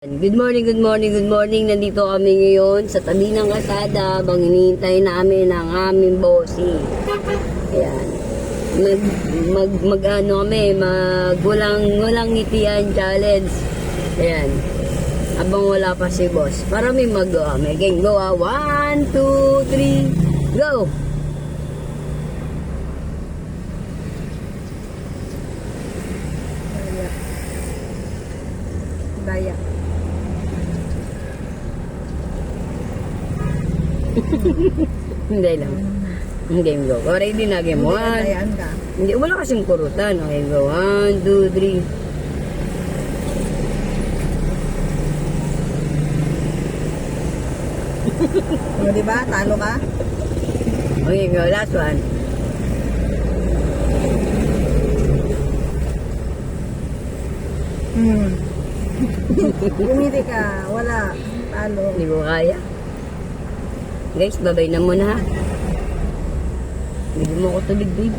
Good morning, good morning, good morning. Nandito kami ngayon sa tabi ng kalsada habang hinihintay namin ang aming bossing. Ayan. Walang ngitian challenge. Ayan. Habang wala pa si boss. Para may magawa. May gang go. 1, 2, 3, go! Daya. Hindi lang. Game go. Ready na game 1. Dayaan ka. Hindi, wala kasing kurutan. Okay, go. 1, 2, 3. O, diba? Talo ka? Okay, go. Last one. Bumili ka. Wala. Talo. Hindi ko kaya. Guys, babay na muna ha. Bigyan mo ako tubig, babe.